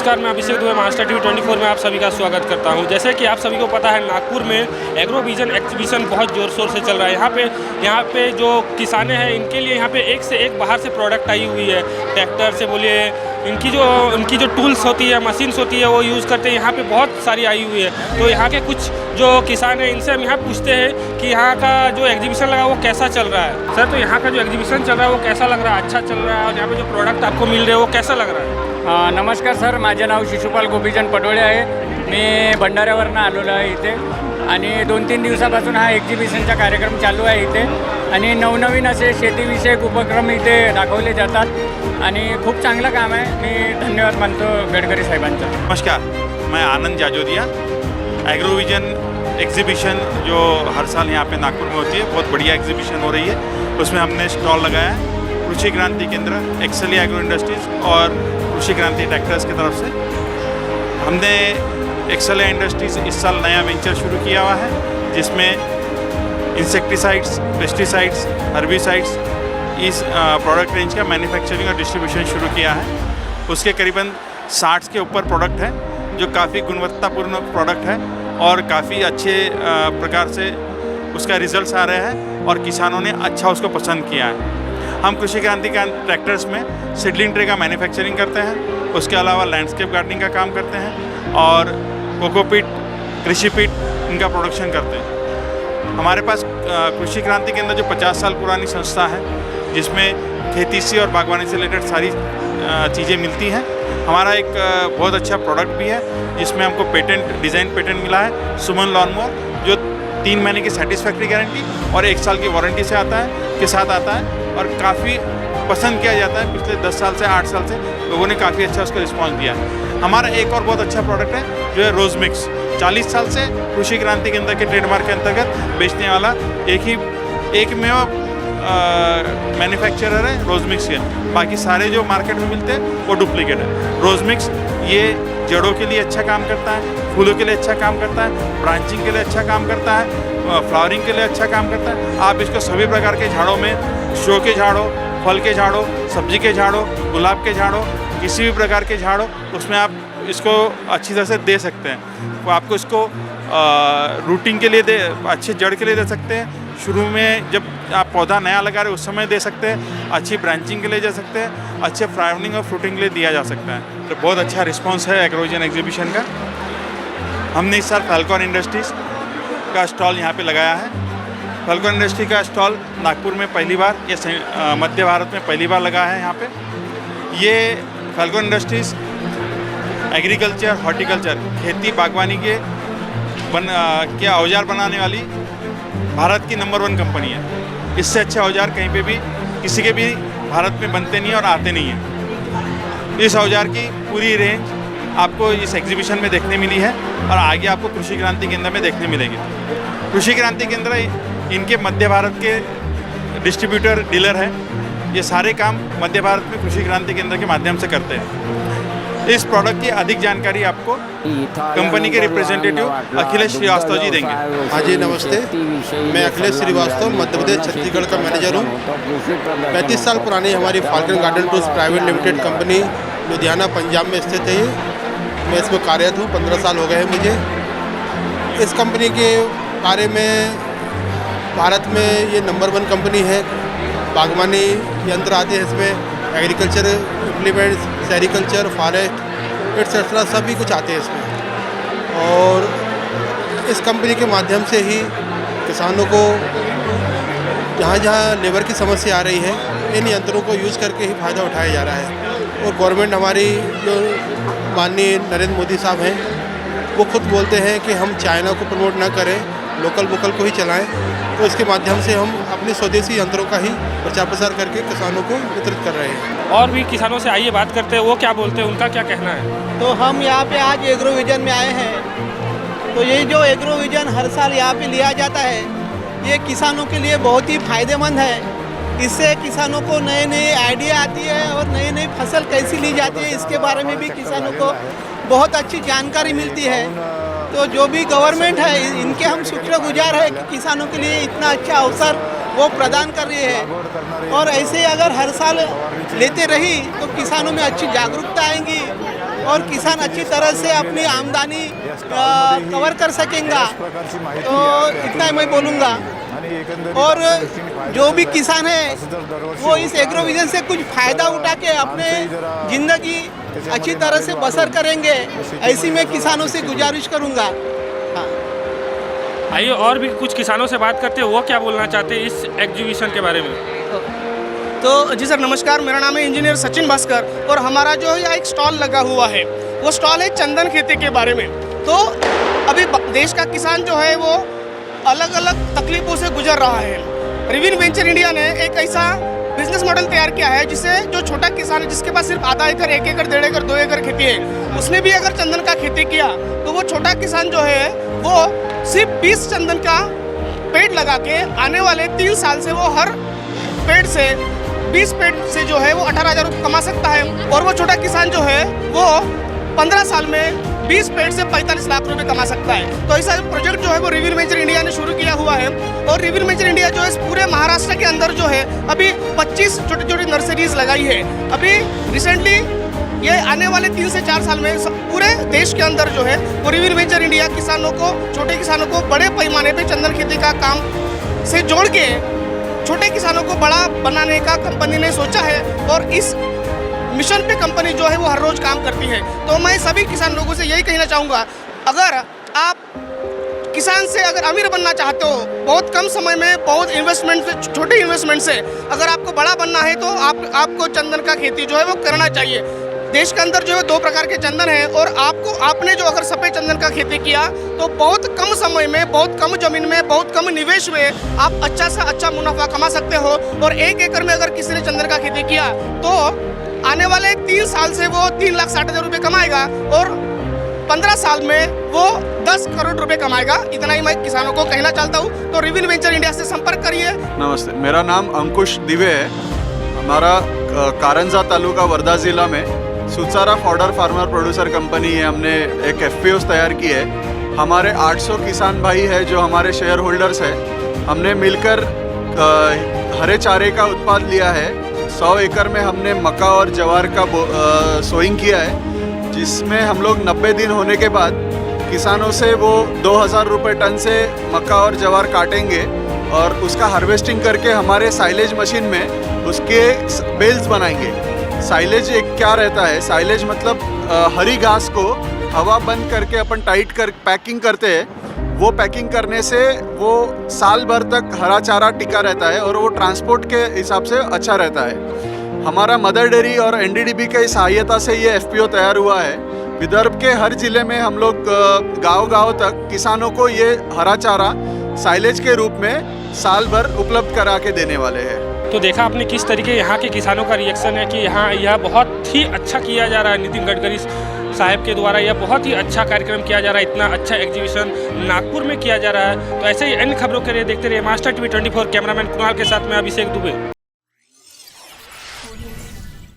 नमस्कार, मैं अभिषेक Dubey master TV 24 में आप सभी का स्वागत करता हूं। जैसे कि आप सभी को पता है, नागपुर में एग्रो विजन एग्जीबिशन बहुत ज़ोर शोर से चल रहा है। यहाँ पे जो किसाने हैं, इनके लिए यहाँ पे एक से एक बाहर से प्रोडक्ट आई हुई है। ट्रैक्टर से बोलिए, इनकी जो टूल्स होती है, मशीन्स होती है, वो यूज़ करते हैं। यहाँ पे बहुत सारी आई हुई है। तो यहाँ के कुछ जो किसान हैं, इनसे हम यहाँ पूछते हैं कि यहाँ का जो एग्जीबिशन लगा वो कैसा चल रहा है। सर, तो यहाँ का जो एग्जीबिशन चल रहा है वो कैसा लग रहा है? अच्छा चल रहा है? और यहाँ पे जो प्रोडक्ट आपको मिल रहे हैं वो कैसा लग रहा है? नमस्कार सर, माझे नाव शिशुपाल गोपीचंद पटोळे आहे. मी भंडाऱ्यावरनं आलेलो आहे इथे आणि 2-3 दिवसापासून हा एक्झिबिशनचा कार्यक्रम चालू आहे इथे आणि नवनवीन असे शेतीविषयक उपक्रम इथे दाखवले जातात आणि खूप चांगलं काम आहे. मी धन्यवाद मानतो गडकरी साहेबांचा. नमस्कार, मैं आनंद जाजोदिया. एग्रो विजन एग्जीबिशन जो हर साल यहाँ पे नागपुर में होती है, बहुत बढ़िया एग्जीबिशन हो रही है. उसमें हमने स्टॉल लगाया है कृषि क्रांति केंद्र, एक्सेली एग्रो इंडस्ट्रीज़ और कृषि क्रांति ट्रैक्टर्स की तरफ से. हमने एक्सेली इंडस्ट्रीज़ इस साल नया वेंचर शुरू किया हुआ है, जिसमें इंसेक्टिसाइड्स, पेस्टिसाइड्स, हर्बिसाइड्स, इस प्रोडक्ट रेंज का मैन्युफैक्चरिंग और डिस्ट्रीब्यूशन शुरू किया है. उसके करीबन 60 के ऊपर प्रोडक्ट हैं, जो काफ़ी गुणवत्तापूर्ण प्रोडक्ट है और काफ़ी अच्छे प्रकार से उसका रिजल्ट्स आ रहे हैं और किसानों ने अच्छा उसको पसंद किया है. हम कृषि क्रांति का ट्रैक्टर्स में सीडलिंग ट्रे का मैन्युफैक्चरिंग करते हैं. उसके अलावा लैंडस्केप गार्डनिंग का काम करते हैं और कोकोपीट, कृषिपीट, इनका प्रोडक्शन करते हैं. हमारे पास कृषि क्रांति के अंदर जो 50 साल पुरानी संस्था है, जिसमें खेती से और बागवानी से रिलेटेड सारी चीज़ें मिलती हैं. हमारा एक बहुत अच्छा प्रोडक्ट भी है, जिसमें हमको डिज़ाइन पेटेंट मिला है, सुमन लॉनमोर, जो 3 महीने की सेटिस्फैक्ट्री गारंटी और 1 साल की वारंटी से के साथ आता है और काफ़ी पसंद किया जाता है. पिछले 10 साल से 8 साल से लोगों ने काफ़ी अच्छा उसका रिस्पॉन्स दिया है. हमारा एक और बहुत अच्छा प्रोडक्ट है जो है रोज मिक्स. 40 साल से कृषि क्रांति केंद्र के ट्रेडमार्क के अंतर्गत बेचने वाला एक में मैन्युफैक्चरर है रोज मिक्स के. बाकी सारे जो मार्केट में मिलते हैं वो डुप्लीकेट है. रोज मिक्स ये जड़ों के लिए अच्छा काम करता है, फूलों के लिए अच्छा काम करता है, ब्रांचिंग के लिए अच्छा काम करता है, फ्लावरिंग के लिए अच्छा काम करता है. आप इसको सभी प्रकार के झाड़ों में, शो के झाड़ों, फल के झाड़ों, सब्जी के झाड़ों, गुलाब के झाड़ों, किसी भी प्रकार के झाड़ों, उसमें आप इसको अच्छी तरह से दे सकते हैं. तो आपको इसको रूटिंग के लिए अच्छे जड़ के लिए दे सकते हैं. शुरू में जब आप पौधा नया लगा रहे उस समय दे सकते हैं. अच्छी ब्रांचिंग के लिए दे सकते हैं. अच्छे फ्लावरिंग और फ्रूटिंग के लिए दिया जा सकता है. तो बहुत अच्छा रिस्पॉन्स है एग्रो विजन एग्जीबिशन का. हमने इस साल फैल्कॉन इंडस्ट्रीज़ का स्टॉल यहाँ पे लगाया है. फैल्कॉन इंडस्ट्री का स्टॉल नागपुर में पहली बार, या मध्य भारत में पहली बार लगा है. यहाँ पे ये फैल्कॉन इंडस्ट्रीज़ एग्रीकल्चर, हॉर्टिकल्चर, खेती बागवानी के औजार बनाने वाली भारत की नंबर 1 कंपनी है. इससे अच्छे औजार कहीं पे भी किसी के भी भारत में बनते नहीं हैं और आते नहीं हैं. इस औजार की पूरी रेंज आपको इस एग्जीबिशन में देखने मिली है और आगे आपको कृषि क्रांति केंद्र में देखने मिलेंगे. कृषि क्रांति केंद्र इनके मध्य भारत के डिस्ट्रीब्यूटर, डीलर हैं. ये सारे काम मध्य भारत में कृषि क्रांति केंद्र के माध्यम से करते हैं. इस प्रोडक्ट की अधिक जानकारी आपको कंपनी के रिप्रेजेंटेटिव अखिलेश श्रीवास्तव जी देंगे. हाँ जी, नमस्ते. मैं अखिलेश श्रीवास्तव, मध्य प्रदेश छत्तीसगढ़ का मैनेजर हूँ. 35 साल पुरानी हमारी falcon garden tools private limited company Ludhiana, Punjab में स्थित है. मैं इसमें कार्यरत हूँ. 15 साल हो गए हैं मुझे. इस कंपनी के बारे में भारत में ये नंबर 1 कंपनी है. बागवानी यंत्र आते हैं इसमें, agriculture implements, sericulture, forest etcetera सभी कुछ आते हैं इसमें. और इस कंपनी के माध्यम से ही किसानों को जहाँ जहाँ लेबर की समस्या आ रही है, इन यंत्रों को यूज़ करके ही फ़ायदा उठाया जा रहा है. और गवर्नमेंट हमारी जो माननीय नरेंद्र मोदी साहब हैं, वो खुद बोलते हैं कि हम चाइना को प्रमोट ना करें, लोकल वोकल को ही चलाएं. तो इसके माध्यम से हम अपने स्वदेशी यंत्रों का ही प्रचार प्रसार करके किसानों को वितरित कर रहे हैं. और भी किसानों से आइए बात करते हैं, वो क्या बोलते हैं, उनका क्या कहना है. तो हम यहाँ पे आज एग्रो विजन में आए हैं. तो ये जो एग्रो विजन हर साल यहाँ पे लिया जाता है, ये किसानों के लिए बहुत ही फायदेमंद है. इससे किसानों को नए नए आइडिया आती है और नई नई फसल कैसी ली जाती है, इसके बारे में भी किसानों को बहुत अच्छी जानकारी मिलती है. तो जो भी गवर्नमेंट है, इनके हम शुक्रगुजार हैं कि किसानों के लिए इतना अच्छा अवसर वो प्रदान कर रही है. और ऐसे अगर हर साल लेते रही तो किसानों में अच्छी जागरूकता आएंगी और किसान अच्छी तरह से अपनी आमदनी कवर कर सकेंगा। तो इतना मैं बोलूँगा। और जो भी किसान है वो इस एग्रो विजन से कुछ फ़ायदा उठा के अपने ज़िंदगी अच्छी तरह से बसर करेंगे, ऐसी मैं किसानों से गुजारिश करूँगा। हाँ। आइए और भी कुछ किसानों से बात करते हैं, वो क्या बोलना चाहते हैं इस एग्जीबिशन के बारे में। तो जी सर नमस्कार, मेरा नाम है इंजीनियर सचिन भास्कर और हमारा जो है यहाँ एक स्टॉल लगा हुआ है। वो स्टॉल है चंदन खेती के बारे में। तो अभी देश का किसान जो है वो अलग अलग तकलीफ़ों से गुजर रहा है। रिविन वेंचर इंडिया ने एक ऐसा बिजनेस मॉडल तैयार किया है जिससे जो छोटा किसान है जिसके पास सिर्फ आधा एकड़, 1 एकड़, 1.5 एकड़, 2 एकड़ खेती है, उसने भी अगर चंदन का खेती किया तो वो छोटा किसान जो है वो सिर्फ 20 चंदन का पेड़ लगा के आने वाले 3 साल से वो हर पेड़ से 20 पेड़ से जो है वो 18,000 रुपये कमा सकता है। और वो छोटा किसान जो है वो 15 साल में 20 पेड़ से 45 लाख रुपए कमा सकता है। तो ऐसा प्रोजेक्ट जो है वो रिविन वेंचर इंडिया ने शुरू किया हुआ है। और रिविन वेंचर इंडिया जो है पूरे महाराष्ट्र के अंदर जो है अभी 25 छोटी छोटी नर्सरीज लगाई है। अभी रिसेंटली ये आने वाले 3 से 4 साल में पूरे देश के अंदर जो है वो रिविन वेंचर इंडिया किसानों को, छोटे किसानों को बड़े पैमाने पे चंदन खेती का काम से जोड़ के छोटे किसानों को बड़ा बनाने का कंपनी ने सोचा है। और इस मिशन पे कंपनी जो है वो हर रोज़ काम करती है। तो मैं सभी किसान लोगों से यही कहना चाहूँगा, अगर आप किसान से अगर अमीर बनना चाहते हो, बहुत कम समय में बहुत इन्वेस्टमेंट से, छोटे इन्वेस्टमेंट से अगर आपको बड़ा बनना है तो आपको चंदन का खेती जो है वो करना चाहिए। देश के अंदर जो है 2 प्रकार के चंदन हैं और आपने जो अगर सफ़ेद चंदन का खेती किया तो बहुत कम समय में, बहुत कम ज़मीन में, बहुत कम निवेश में आप अच्छा से अच्छा मुनाफा कमा सकते हो। और 1 एकड़ में अगर किसी ने चंदन का खेती किया तो आने वाले 3 साल से वो 3,60,000 रुपये कमाएगा और 15 साल में वो 10 करोड़ रुपए कमाएगा। इतना ही मैं किसानों को कहना चाहता हूँ। तो रिविन वेंचर इंडिया से संपर्क करिए। नमस्ते, मेरा नाम अंकुश दिवे है। हमारा कारंजा तालुका वर्धा ज़िला में सुचारा फॉडर फार्मर प्रोड्यूसर कंपनी है। हमने एक FPOs तैयार की है। हमारे 800 किसान भाई है जो हमारे शेयर होल्डर्स हैं। हमने मिलकर हरे चारे का उत्पाद लिया है। 100 एकड़ में हमने मक्का और जवार का सोइंग किया है, जिसमें हम लोग 90 दिन होने के बाद किसानों से वो 2,000 रुपये टन से मक्का और जवार काटेंगे और उसका हार्वेस्टिंग करके हमारे साइलेज मशीन में उसके बेल्स बनाएंगे। साइलेज एक क्या रहता है? साइलेज मतलब हरी घास को हवा बंद करके अपन टाइट कर पैकिंग करते हैं। वो पैकिंग करने से वो साल भर तक हरा चारा टिका रहता है और वो ट्रांसपोर्ट के हिसाब से अच्छा रहता है। हमारा मदर डेयरी और NDDB की सहायता से ये FPO तैयार हुआ है। विदर्भ के हर ज़िले में हम लोग गांव-गांव तक किसानों को ये हरा चारा साइलेज के रूप में साल भर उपलब्ध करा के देने वाले हैं। तो देखा आपने किस तरीके यहाँ के किसानों का रिएक्शन है कि यहाँ यह बहुत ही अच्छा किया जा रहा है। नितिन गडकरी साहब के द्वारा यह बहुत ही अच्छा कार्यक्रम किया जा रहा है। इतना अच्छा एग्जीबिशन नागपुर में किया जा रहा है। तो ऐसे ही अन्य खबरों के लिए देखते रहिए मास्टर TV 24। कैमरामैन कुणाल के साथ मैं अभिषेक दुबे।